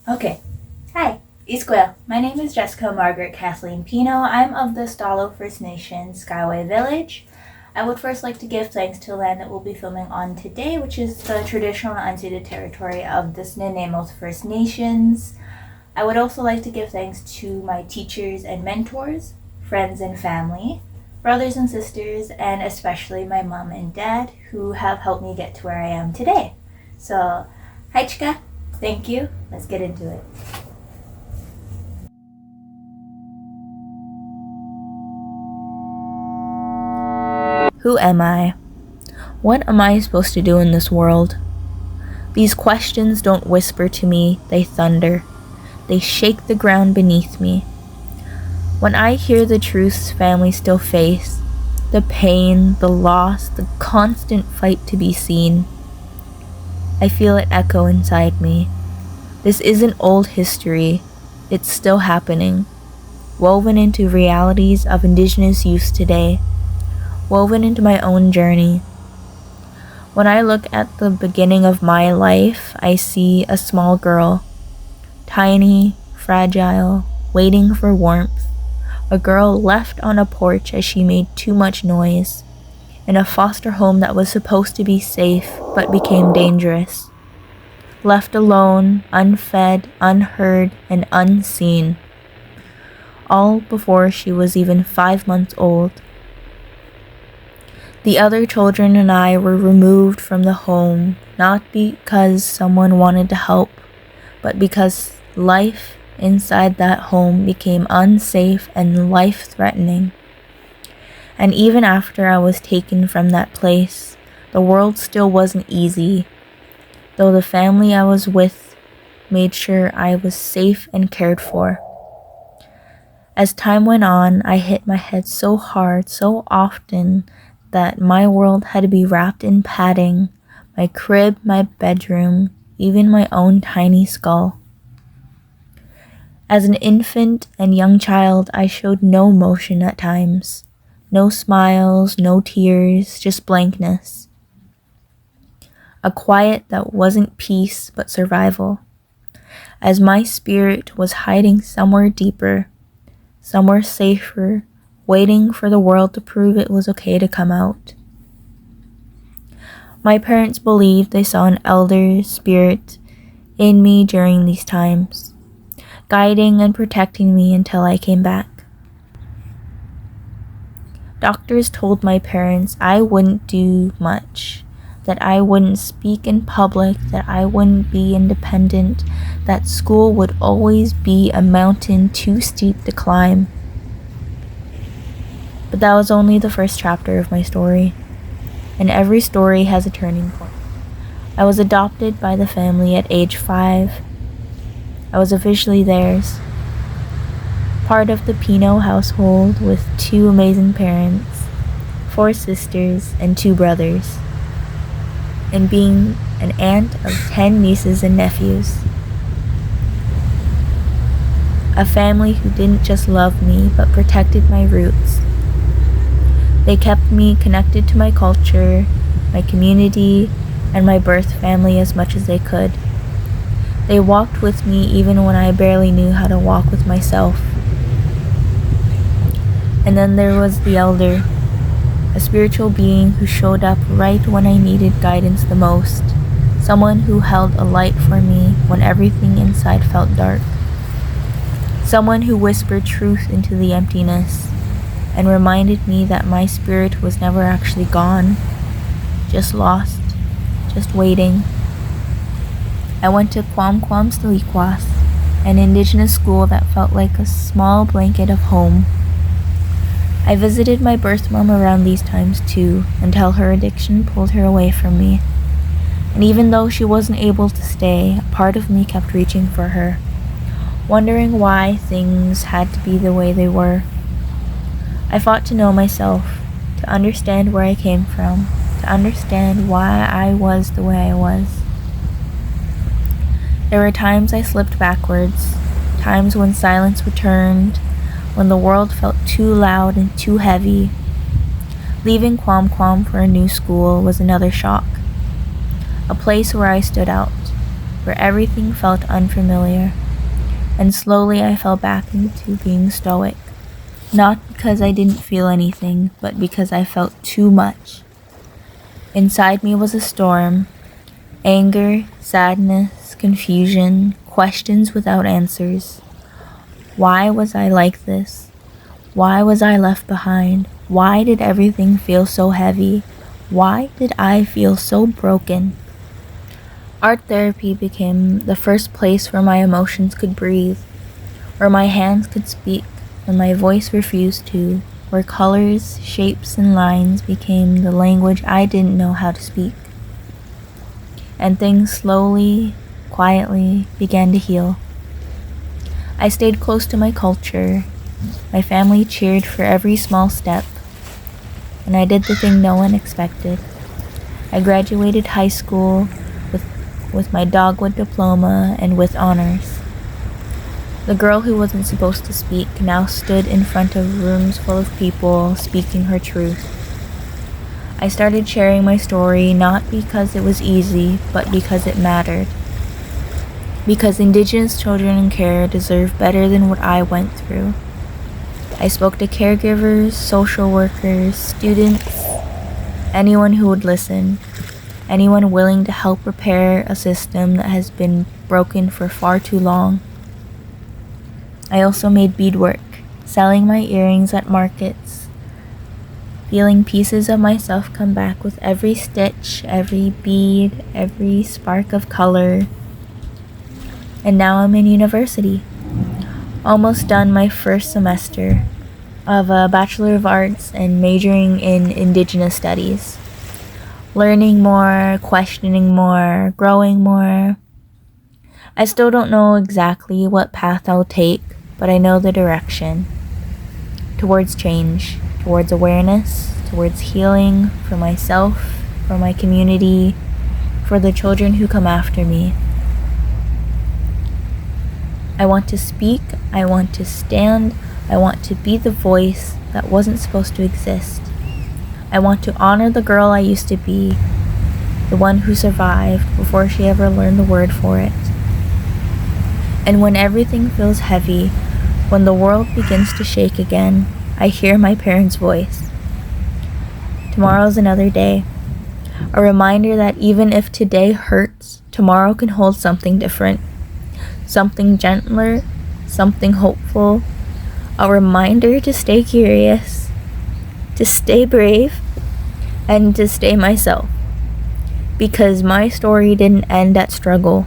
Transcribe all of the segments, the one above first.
Okay. Hi, Isquel. My name is Jessica Margaret Kathleen Pino. I'm of the Stil'ilup First Nation Skyway Village. I would first like to give thanks to the land that we'll be filming on today, which is the traditional unceded territory of the Snuneymuxw First Nations. I would also like to give thanks to my teachers and mentors, friends and family, brothers and sisters, and especially my mom and dad who have helped me get to where I am today. So, hi Chika, thank you. Let's get into it. Who am I? What am I supposed to do in this world? These questions don't whisper to me, they thunder. They shake the ground beneath me. When I hear the truths families still face, the pain, the loss, the constant fight to be seen, I feel it echo inside me. This isn't old history, it's still happening, woven into realities of Indigenous youth today, woven into my own journey. When I look at the beginning of my life, I see a small girl, tiny, fragile, waiting for warmth, a girl left on a porch as she made too much noise, in a foster home that was supposed to be safe but became dangerous. Left alone, unfed, unheard, and unseen. All before she was even 5 months old. The other children and I were removed from the home, not because someone wanted to help, but because life inside that home became unsafe and life-threatening. And even after I was taken from that place, the world still wasn't easy, though the family I was with made sure I was safe and cared for. As time went on, I hit my head so hard, so often, that my world had to be wrapped in padding, my crib, my bedroom, even my own tiny skull. As an infant and young child, I showed no emotion at times. No smiles, no tears, just blankness. A quiet that wasn't peace but survival. As my spirit was hiding somewhere deeper, somewhere safer, waiting for the world to prove it was okay to come out. My parents believed they saw an elder spirit in me during these times, guiding and protecting me until I came back. Doctors told my parents I wouldn't do much, that I wouldn't speak in public, that I wouldn't be independent, that school would always be a mountain too steep to climb. But that was only the first chapter of my story, and every story has a turning point. I was adopted by the family at age 5. I was officially theirs. Part of the Pino household with 2 amazing parents, 4 sisters, and 2 brothers, and being an aunt of 10 nieces and nephews. A family who didn't just love me, but protected my roots. They kept me connected to my culture, my community, and my birth family as much as they could. They walked with me even when I barely knew how to walk with myself. And then there was the elder, a spiritual being who showed up right when I needed guidance the most, someone who held a light for me when everything inside felt dark, someone who whispered truth into the emptiness and reminded me that my spirit was never actually gone, just lost, just waiting. I went to Stil'ilup, an Indigenous school that felt like a small blanket of home. I visited my birth mom around these times too, until her addiction pulled her away from me. And even though she wasn't able to stay, a part of me kept reaching for her, wondering why things had to be the way they were. I fought to know myself, to understand where I came from, to understand why I was the way I was. There were times I slipped backwards, times when silence returned, when the world felt too loud and too heavy. Leaving Quam for a new school was another shock. A place where I stood out, where everything felt unfamiliar, and slowly I fell back into being stoic. Not because I didn't feel anything, but because I felt too much. Inside me was a storm: anger, sadness, confusion, questions without answers. Why was I like this? Why was I left behind? Why did everything feel so heavy? Why did I feel so broken? Art therapy became the first place where my emotions could breathe, where my hands could speak when my voice refused to, where colors, shapes, and lines became the language I didn't know how to speak. And things slowly, quietly began to heal. I stayed close to my culture. My family cheered for every small step, and I did the thing no one expected. I graduated high school with my dogwood diploma and with honors. The girl who wasn't supposed to speak now stood in front of rooms full of people speaking her truth. I started sharing my story not because it was easy, but because it mattered. Because Indigenous children in care deserve better than what I went through. I spoke to caregivers, social workers, students, anyone who would listen, anyone willing to help repair a system that has been broken for far too long. I also made beadwork, selling my earrings at markets, feeling pieces of myself come back with every stitch, every bead, every spark of color. And now I'm in university, almost done my first semester of a Bachelor of Arts and majoring in Indigenous Studies. Learning more, questioning more, growing more. I still don't know exactly what path I'll take, but I know the direction. Towards change, towards awareness, towards healing for myself, for my community, for the children who come after me. I want to speak, I want to stand, I want to be the voice that wasn't supposed to exist. I want to honor the girl I used to be, the one who survived before she ever learned the word for it. And when everything feels heavy, when the world begins to shake again, I hear my parents' voice. Tomorrow's another day. A reminder that even if today hurts, tomorrow can hold something different. Something gentler, something hopeful. A reminder to stay curious, to stay brave, and to stay myself. Because my story didn't end at struggle.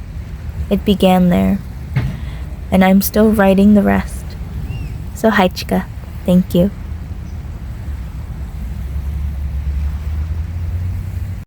It began there. And I'm still writing the rest. So Haichika, thank you.